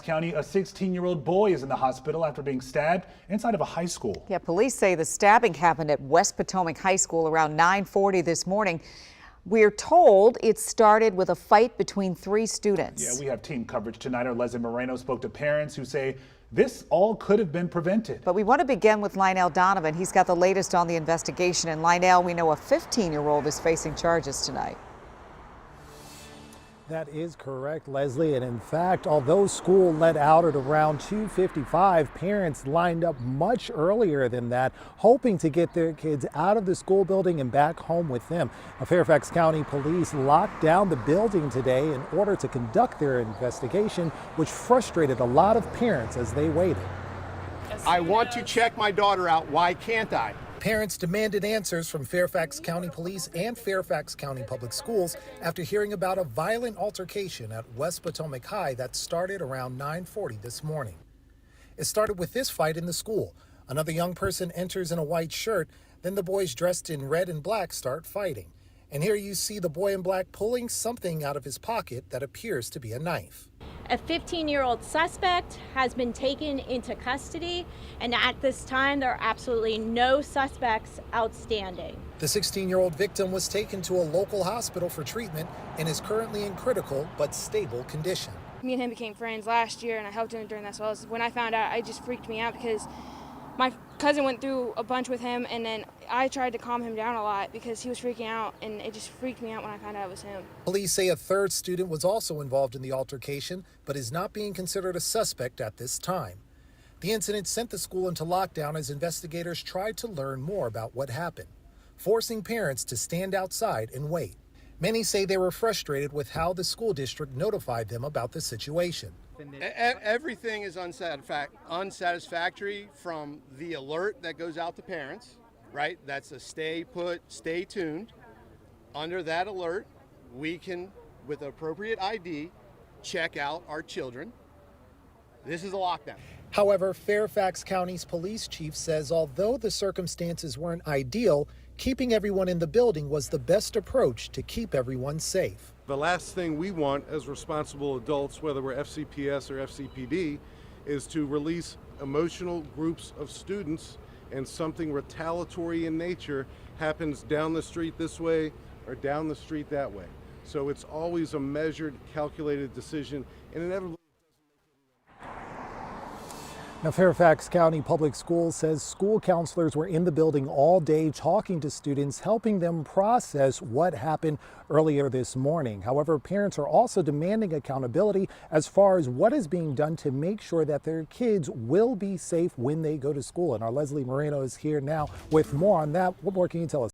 County, a 16-year-old boy is in the hospital after being stabbed inside of a high school. Yeah, police say the stabbing happened at West Potomac High School around 9:40 this morning. We're told it started with a fight between 3 students. Yeah, we have team coverage tonight. Our Leslie Moreno spoke to parents who say this all could have been prevented. But we want to begin with Lionel Donovan. He's got the latest on the investigation. And Lionel, we know a 15-year-old is facing charges tonight. That is correct, Leslie. And in fact, although school let out at around 2:55, parents lined up much earlier than that, hoping to get their kids out of the school building and back home with them. Now, Fairfax County police locked down the building today in order to conduct their investigation, which frustrated a lot of parents as they waited. I want to check my daughter out. Why can't I? Parents demanded answers from Fairfax County Police and Fairfax County Public Schools after hearing about a violent altercation at West Potomac High that started around 9:40 this morning. It started with this fight in the school. Another young person enters in a white shirt, then the boys dressed in red and black start fighting. And here you see the boy in black pulling something out of his pocket that appears to be a knife. A 15-year-old suspect has been taken into custody, and at this time there are absolutely no suspects outstanding. The 16-year-old victim was taken to a local hospital for treatment and is currently in critical but stable condition. Me and him became friends last year, and I helped him during that. So when I found out, it just freaked me out because my cousin went through a bunch with him, and then I tried to calm him down a lot because he was freaking out, and it just freaked me out when I found out it was him. Police say a third student was also involved in the altercation, but is not being considered a suspect at this time. The incident sent the school into lockdown as investigators tried to learn more about what happened, forcing parents to stand outside and wait. Many say they were frustrated with how the school district notified them about the situation. Everything is unsatisfactory, from the alert that goes out to parents, right? That's a stay put, stay tuned. Under that alert, we can, with appropriate ID, check out our children. This is a lockdown. However, Fairfax County's police chief says although the circumstances weren't ideal, keeping everyone in the building was the best approach to keep everyone safe. The last thing we want as responsible adults, whether we're FCPS or FCPD, is to release emotional groups of students and something retaliatory in nature happens down the street this way or down the street that way. So it's always a measured, calculated decision, and inevitably. Now, Fairfax County Public Schools says school counselors were in the building all day talking to students, helping them process what happened earlier this morning. However, parents are also demanding accountability as far as what is being done to make sure that their kids will be safe when they go to school. And our Leslie Moreno is here now with more on that. What more can you tell us?